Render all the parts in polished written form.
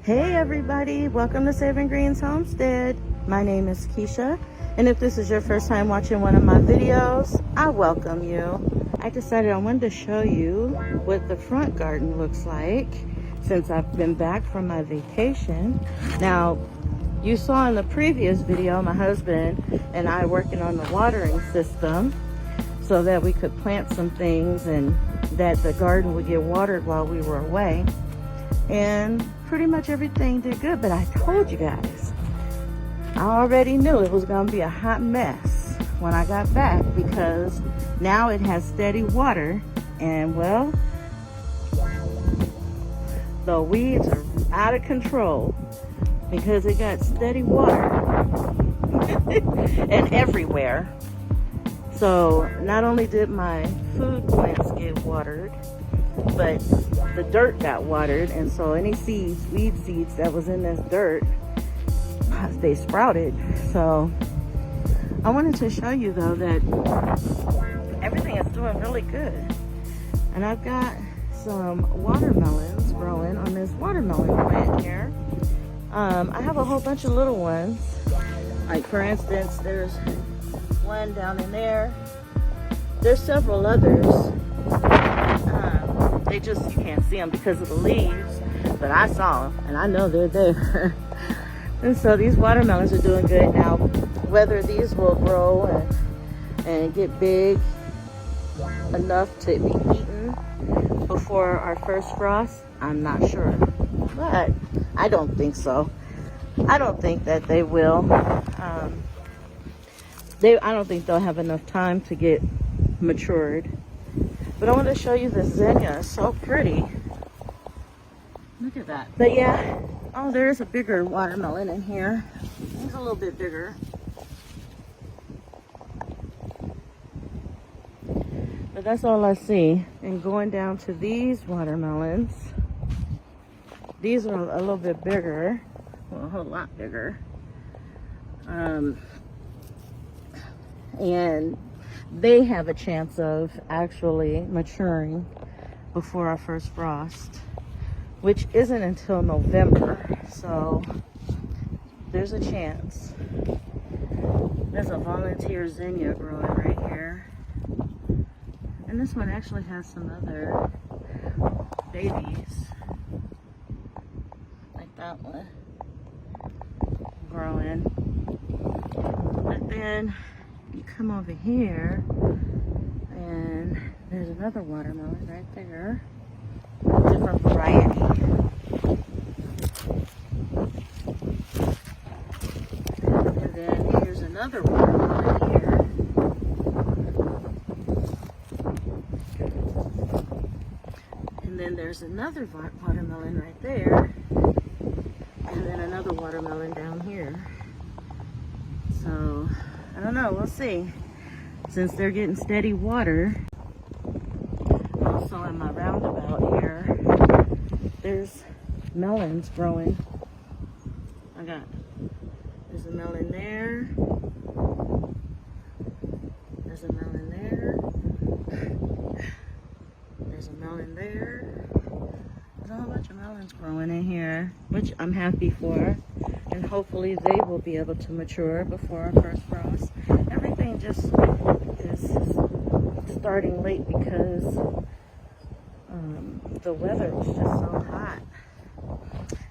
Hey everybody, welcome to Saving Greens Homestead. My name is Keisha, and if this is your first time watching one of my videos, I welcome you. I decided I wanted to show you what the front garden looks like since I've been back from my vacation. Now, you saw in the previous video my husband and I working on the watering system so that we could plant some things and that the garden would get watered while we were away. And pretty much everything did good, but I told you guys, I already knew it was going to be a hot mess when I got back because now it has steady water and, well, the weeds are out of control because it got steady water and everywhere. So not only did my food plants get watered, but the dirt got watered, and so any seeds, weed seeds that was in this dirt, they sprouted. So I wanted to show you though that everything is doing really good. And I've got some watermelons growing on this watermelon plant here. I have a whole bunch of little ones. Like for instance, there's one down in there. There's several others. They just, you can't see them because of the leaves, but I saw them and I know they're there. And so these watermelons are doing good now. Whether these will grow and get big enough to be eaten before our first frost, I'm not sure, but I don't think so. I don't think that they will. I don't think they'll have enough time to get matured. But I want to show you this zinnia. It's so pretty. Look at that. But yeah, oh, there's a bigger watermelon in here. He's a little bit bigger. But that's all I see. And going down to these watermelons, these are a little bit bigger. Well, a whole lot bigger. And they have a chance of actually maturing before our first frost, which isn't until November. So there's a chance. There's a volunteer zinnia growing right here. And this one actually has some other babies, like that one, growing. But then you come over here and there's another watermelon right there, different variety. And then here's another watermelon here. And then there's another watermelon right there. And then another watermelon down here. So I don't know, we'll see. Since they're getting steady water. Also in my roundabout here, there's melons growing. There's a melon there. There's a melon there. There's a melon there. There's a whole bunch of melons growing in here, which I'm happy for. And hopefully they will be able to mature before our first frost. Everything just is starting late because the weather was just so hot.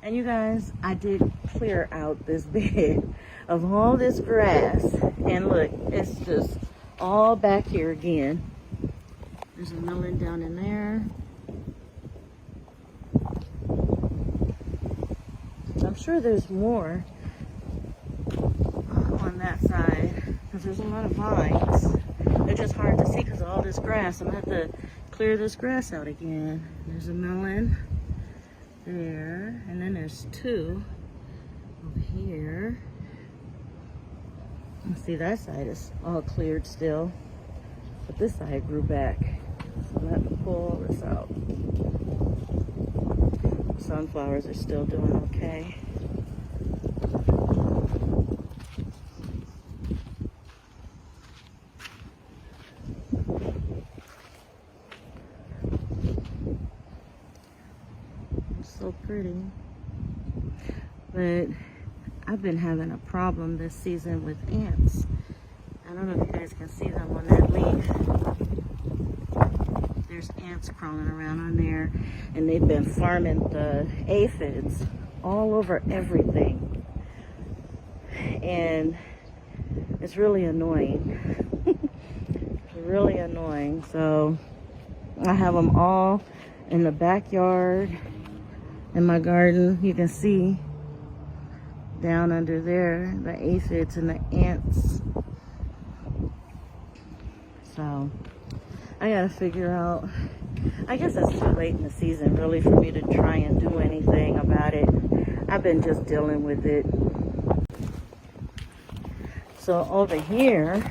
And you guys, I did clear out this bed of all this grass. And look, it's just all back here again. There's a melon down in there. I'm sure there's more on that side because there's a lot of vines. They're just hard to see because of all this grass. I'm going to have to clear this grass out again. There's a melon there, and then there's two over here. You see that side is all cleared still, but this side grew back. So I'm going to have to pull this out. Sunflowers are still doing okay. It's so pretty. But I've been having a problem this season with ants. I don't know if you guys can see them on that leaf. There's ants crawling around on there, and they've been farming the aphids all over everything. And it's really annoying. It's really annoying. So I have them all in the backyard, in my garden. You can see down under there the aphids and the ants. So I gotta figure out, I guess it's too late in the season really for me to try and do anything about it. I've been just dealing with it. So over here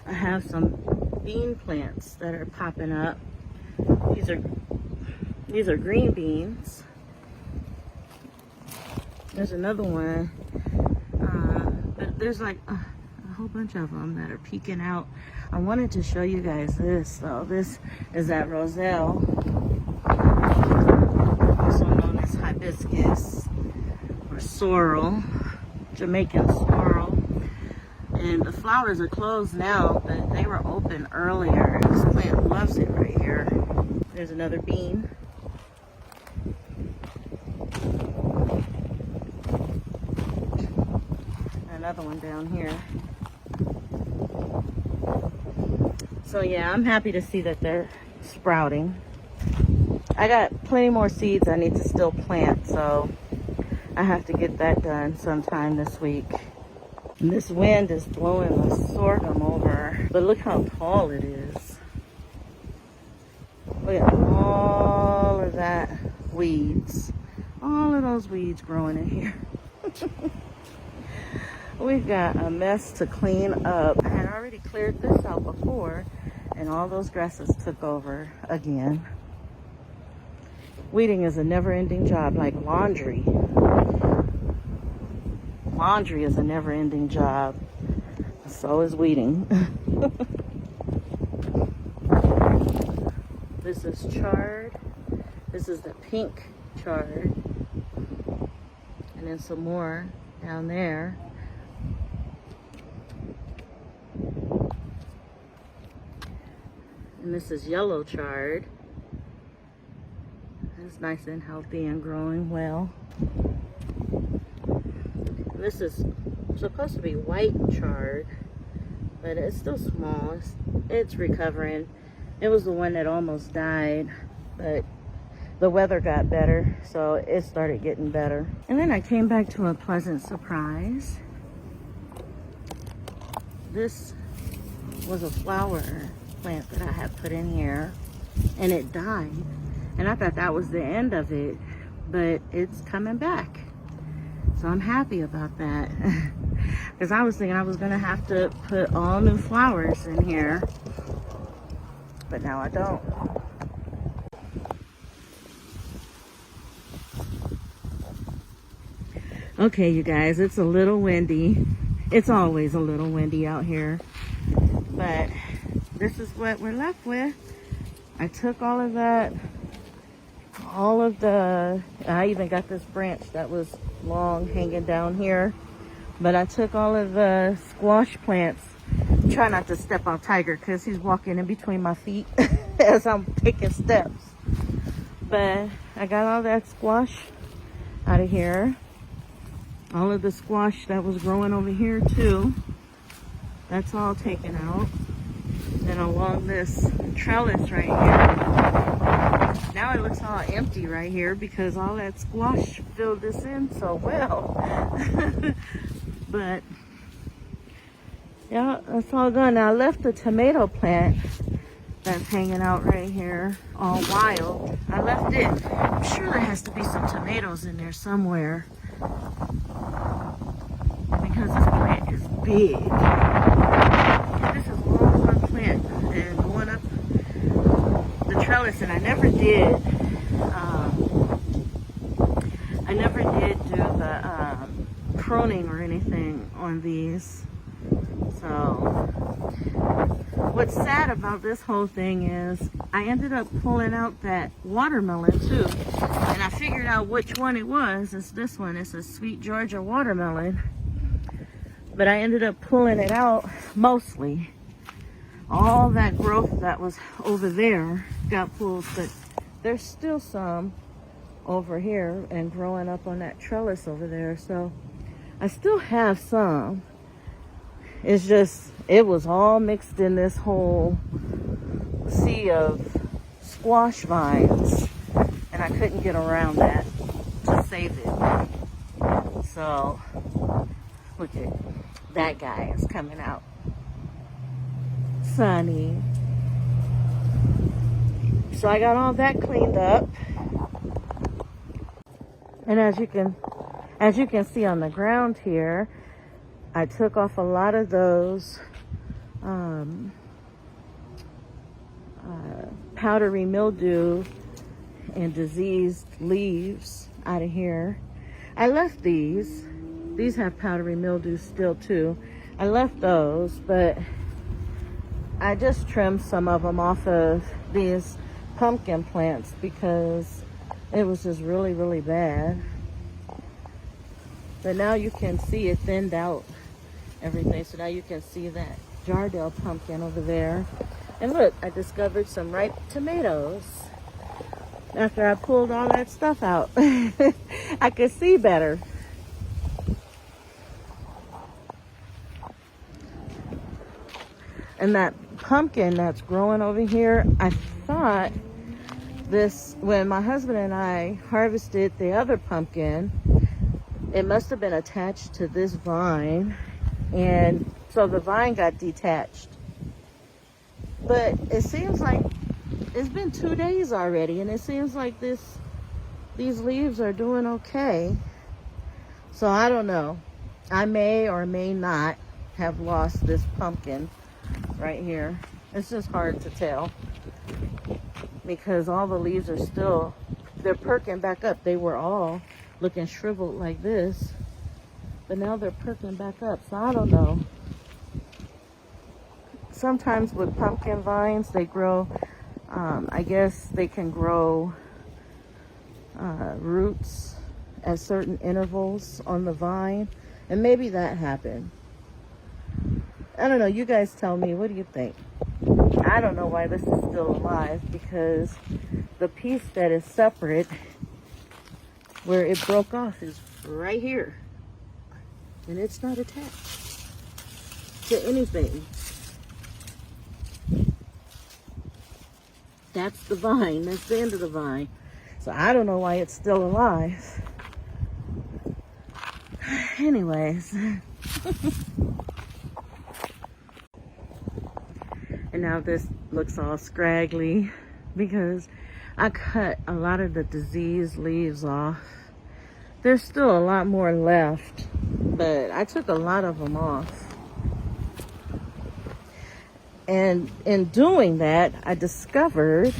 I have some bean plants that are popping up. These are green beans. There's another one, but there's like a whole bunch of them that are peeking out. I wanted to show you guys this though. This is that roselle, also known as hibiscus or sorrel, Jamaican sorrel. And the flowers are closed now, but they were open earlier. This plant loves it right here. There's another bean. Another one down here. So yeah, I'm happy to see that they're sprouting. I got plenty more seeds I need to still plant, so I have to get that done sometime this week. And this wind is blowing the sorghum over, but look how tall it is. Look at all of that weeds. All of those weeds growing in here. We've got a mess to clean up. I had already cleared this out before, and all those grasses took over again. Weeding is a never-ending job, like laundry. Laundry is a never-ending job. So is weeding. This is chard. This is the pink chard. And then some more down there. And this is yellow chard. It's nice and healthy and growing well. And this is supposed to be white chard, but it's still small. It's recovering. It was the one that almost died, but the weather got better, so it started getting better. And then I came back to a pleasant surprise. This was a flower plant that I had put in here, and it died. And I thought that was the end of it, but it's coming back. So I'm happy about that. Because I was thinking I was gonna have to put all new flowers in here, but now I don't. Okay, you guys, it's a little windy. It's always a little windy out here, but this is what we're left with. I took all of that, I even got this branch that was long hanging down here, but I took all of the squash plants. Try not to step on Tiger because he's walking in between my feet as I'm taking steps. But I got all that squash out of here. All of the squash that was growing over here too. That's all taken out. And along this trellis right here, now it looks all empty right here because all that squash filled this in so well. But yeah, that's all gone. Now I left the tomato plant that's hanging out right here all wild. I left it. I'm sure there has to be some tomatoes in there somewhere because this plant is big. This is all one plant and going up the trellis, and I never did do the pruning or anything on these. So what's sad about this whole thing is I ended up pulling out that watermelon too, and I figured figured out which one it was. It's this one. It's a sweet Georgia watermelon. But I ended up pulling it out mostly. All that growth that was over there got pulled, but there's still some over here and growing up on that trellis over there. So I still have some. It's just, it was all mixed in this whole sea of squash vines, and I couldn't get around that to save it. So look at that guy is coming out. Sunny. So I got all that cleaned up, and as you can see on the ground here, I took off a lot of those powdery mildew and diseased leaves out of here. I left these have powdery mildew still too. I left those, but I just trimmed some of them off of these pumpkin plants because it was just really, really bad. But now you can see it thinned out everything. So now you can see that Jardel pumpkin over there. And look, I discovered some ripe tomatoes after I pulled all that stuff out. I could see better. And that pumpkin that's growing over here, I thought this, when my husband and I harvested the other pumpkin, it must have been attached to this vine, and so the vine got detached. But it seems like it's been 2 days already, and it seems like these leaves are doing okay. So I don't know. I may or may not have lost this pumpkin right here. It's just hard to tell because all the leaves are still, they're perking back up. They were all looking shriveled like this, but now they're perking back up. So I don't know. Sometimes with pumpkin vines, they grow, I guess they can grow roots at certain intervals on the vine, and maybe that happened. I don't know. You guys tell me. What do you think? I don't know why this is still alive, because the piece that is separate where it broke off is right here, and it's not attached to anything. That's the vine. That's the end of the vine. So I don't know why it's still alive. Anyways. And now this looks all scraggly because I cut a lot of the diseased leaves off. There's still a lot more left, but I took a lot of them off. And in doing that, I discovered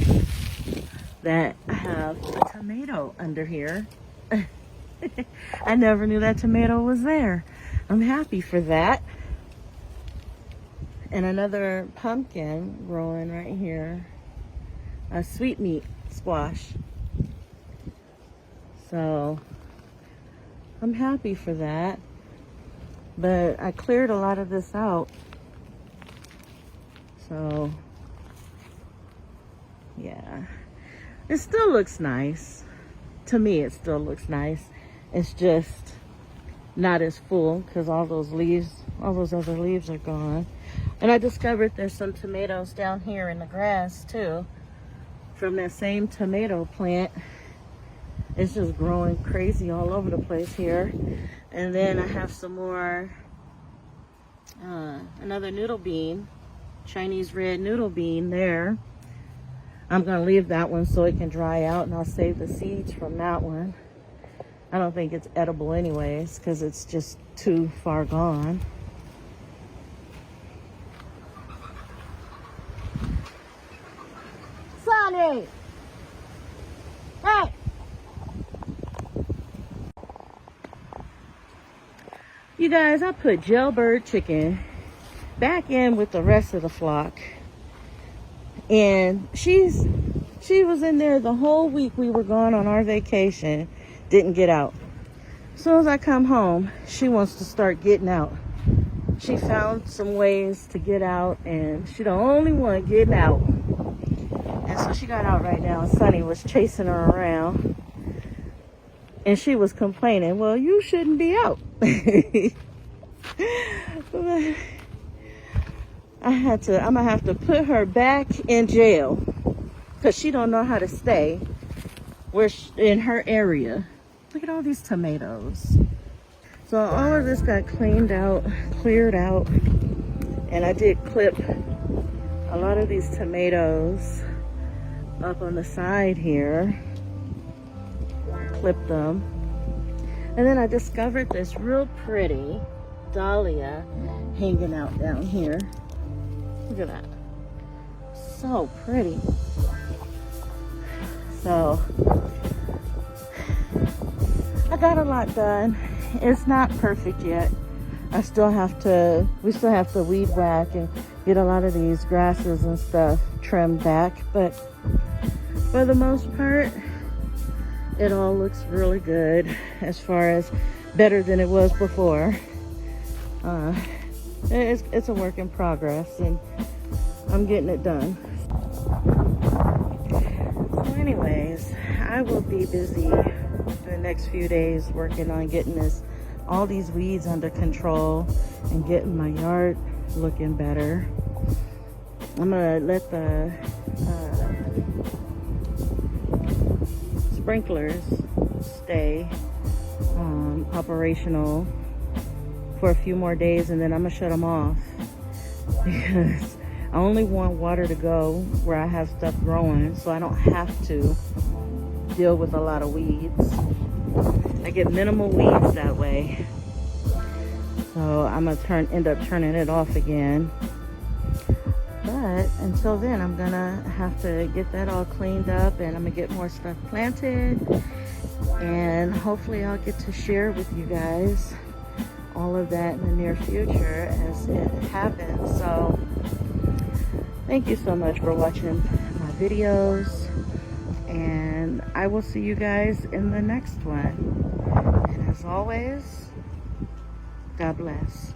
that I have a tomato under here. I never knew that tomato was there. I'm happy for that. And another pumpkin growing right here. A sweetmeat squash. So I'm happy for that. But I cleared a lot of this out. So yeah, it still looks nice. To me, it still looks nice. It's just not as full because all those leaves, all those other leaves are gone. And I discovered there's some tomatoes down here in the grass too, from that same tomato plant. It's just growing crazy all over the place here. And then I have some more, another noodle bean, Chinese red noodle bean there. I'm gonna leave that one so it can dry out, and I'll save the seeds from that one. I don't think it's edible anyways because it's just too far gone. Sonny! Hey! You guys, I put jailbird chicken back in with the rest of the flock. And she's She was in there the whole week we were gone on our vacation. Didn't get out. As soon as I come home, she wants to start getting out. She found some ways to get out, and she's the only one getting out. And so she got out right now, and Sonny was chasing her around. And she was complaining, well, you shouldn't be out. I'm gonna have to put her back in jail because she don't know how to stay in her area. Look at all these tomatoes. So all of this got cleared out, and I did clip a lot of these tomatoes up on the side here. Clip them. And then I discovered this real pretty dahlia hanging out down here. Look at that. So pretty. So I got a lot done. It's not perfect yet. We still have to weed whack and get a lot of these grasses and stuff trimmed back, but for the most part, it all looks really good, as far as better than it was before. It's a work in progress, and I'm getting it done. So anyways, I will be busy the next few days working on getting all these weeds under control and getting my yard looking better. I'm gonna let the sprinklers stay operational for a few more days, and then I'm gonna shut them off because I only want water to go where I have stuff growing, so I don't have to deal with a lot of weeds. I get minimal weeds that way. So I'm gonna end up turning it off again. But until then, I'm gonna have to get that all cleaned up, and I'm gonna get more stuff planted, and hopefully I'll get to share with you guys all of that in the near future as it happens. So thank you so much for watching my videos, and I will see you guys in the next one. And as always, God bless.